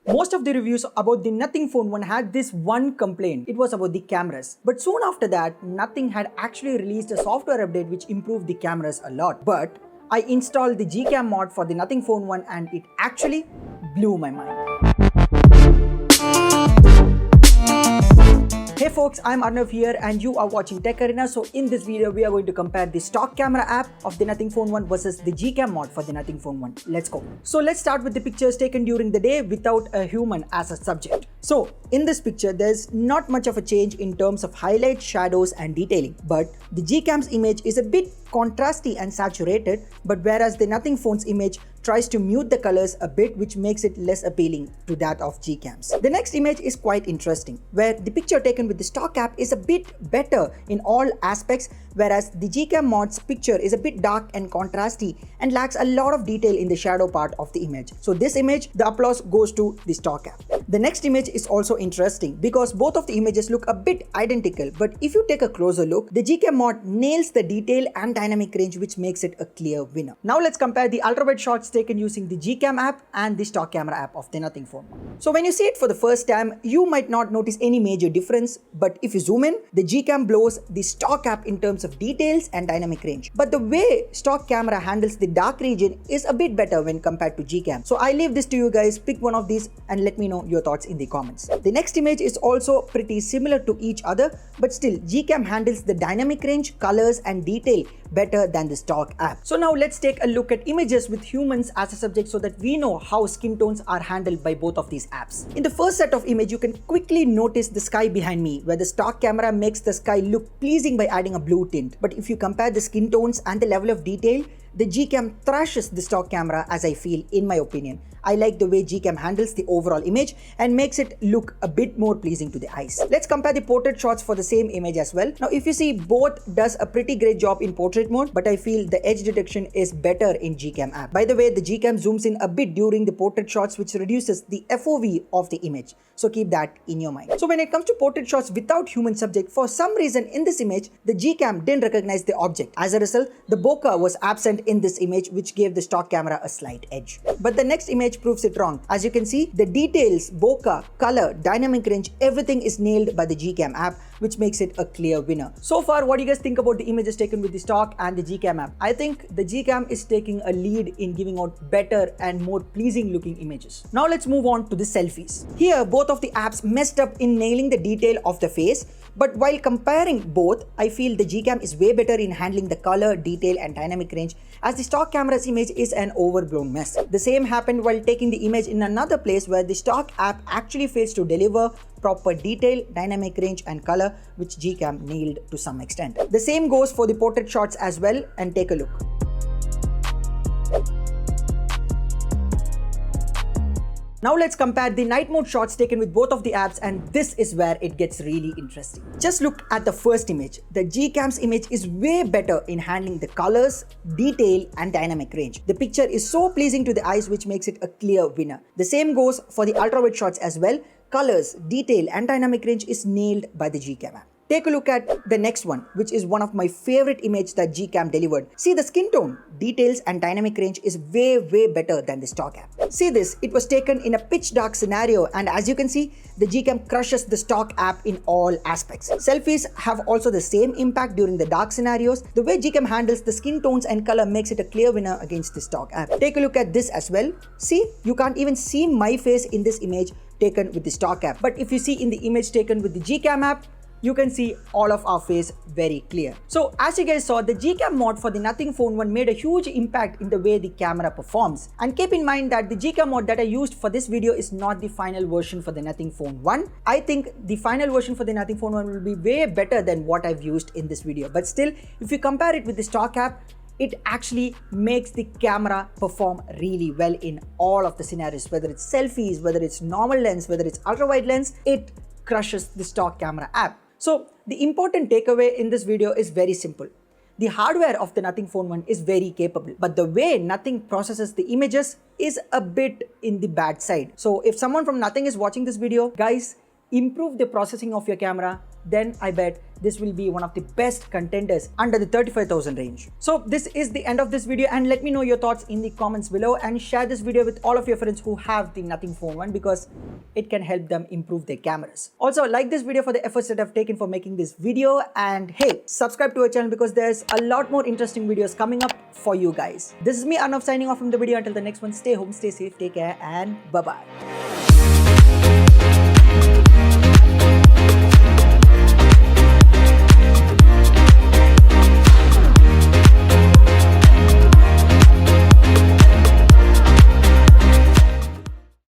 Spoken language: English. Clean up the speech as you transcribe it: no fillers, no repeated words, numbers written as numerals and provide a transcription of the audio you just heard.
Most of the reviews about the Nothing Phone 1 had this one complaint. It was about the cameras. But soon after that, Nothing had actually released a software update which improved the cameras a lot. But I installed the Gcam mod for the Nothing Phone 1 and it actually blew my mind. Hey folks, I'm Arnav here and you are watching Tech Arena. So in this video, we are going to compare the stock camera app of the Nothing Phone 1 versus the Gcam mod for the Nothing Phone 1. Let's go. So let's start with the pictures taken during the day without a human as a subject. So in this picture, there's not much of a change in terms of highlights, shadows and detailing. But the Gcam's image is a bit contrasty and saturated, but whereas the Nothing Phone's image tries to mute the colors a bit, which makes it less appealing to that of Gcam's. The next image is quite interesting, where the picture taken with the stock app is a bit better in all aspects, whereas the Gcam mod's picture is a bit dark and contrasty and lacks a lot of detail in the shadow part of the image. So this image, the applause goes to the stock app. The next image is also interesting because both of the images look a bit identical, but if you take a closer look, the Gcam mod nails the detail and dynamic range, which makes it a clear winner. Now let's compare the ultrawide shots taken using the Gcam app and the stock camera app of the Nothing Phone. So when you see it for the first time, you might not notice any major difference, but if you zoom in, the Gcam blows the stock app in terms of details and dynamic range. But the way stock camera handles the dark region is a bit better when compared to Gcam. So I leave this to you guys, pick one of these and let me know your thoughts in the comments. The next image is also pretty similar to each other, but still Gcam handles the dynamic range, colors and detail better than the stock app. So now let's take a look at images with humans as a subject so that we know how skin tones are handled by both of these apps. In the first set of image, you can quickly notice the sky behind me, where the stock camera makes the sky look pleasing by adding a blue tint. But if you compare the skin tones and the level of detail, the Gcam thrashes the stock camera, as I feel, in my opinion. I like the way Gcam handles the overall image and makes it look a bit more pleasing to the eyes. Let's compare the portrait shots for the same image as well. Now if you see, both does a pretty great job in portrait mode, but I feel the edge detection is better in Gcam app. By the way, the Gcam zooms in a bit during the portrait shots, which reduces the FOV of the image. So keep that in your mind. So when it comes to portrait shots without human subject, for some reason in this image, the Gcam didn't recognize the object. As a result, the bokeh was absent in this image, which gave the stock camera a slight edge. But the next image proves it wrong. As you can see, the details, bokeh, color, dynamic range, everything is nailed by the Gcam app, which makes it a clear winner. So far, what do you guys think about the images taken with the stock and the Gcam app? I think the Gcam is taking a lead in giving out better and more pleasing looking images. Now let's move on to the selfies. Here, both of the apps messed up in nailing the detail of the face, but while comparing both, I feel the Gcam is way better in handling the color, detail and dynamic range, as the stock camera's image is an overblown mess. The same happened while taking the image in another place, where the stock app actually fails to deliver proper detail, dynamic range and color, which Gcam nailed to some extent. The same goes for the portrait shots as well, and take a look. Now let's compare the night mode shots taken with both of the apps, and this is where it gets really interesting. Just look at the first image. The Gcam's image is way better in handling the colors, detail and dynamic range. The picture is so pleasing to the eyes, which makes it a clear winner. The same goes for the ultrawide shots as well. Colors, detail and dynamic range is nailed by the Gcam app. Take a look at the next one, which is one of my favorite images that Gcam delivered. See, the skin tone, details and dynamic range is way better than the stock app. See this, it was taken in a pitch dark scenario, and as you can see, the Gcam crushes the stock app in all aspects. Selfies have also the same impact during the dark scenarios. The way Gcam handles the skin tones and color makes it a clear winner against the stock app. Take a look at this as well. See, you can't even see my face in this image taken with the stock app. But if you see in the image taken with the Gcam app, you can see all of our face very clear. So as you guys saw, the Gcam mod for the Nothing Phone 1 made a huge impact in the way the camera performs. And keep in mind that the Gcam mod that I used for this video is not the final version for the Nothing Phone 1. I think the final version for the Nothing Phone 1 will be way better than what I've used in this video. But still, if you compare it with the stock app, it actually makes the camera perform really well in all of the scenarios, whether it's selfies, whether it's normal lens, whether it's ultra wide lens, it crushes the stock camera app. So the important takeaway in this video is very simple. The hardware of the Nothing Phone 1 is very capable, but the way Nothing processes the images is a bit in the bad side. So if someone from Nothing is watching this video, guys, improve the processing of your camera, then I bet this will be one of the best contenders under the 35,000 range. So this is the end of this video, and let me know your thoughts in the comments below, and share this video with all of your friends who have the Nothing Phone 1 because it can help them improve their cameras. Also, like this video for the efforts that I've taken for making this video, and hey, subscribe to our channel because there's a lot more interesting videos coming up for you guys. This is me, Arnav, signing off from the video. Until the next one, stay home, stay safe, take care, and bye-bye.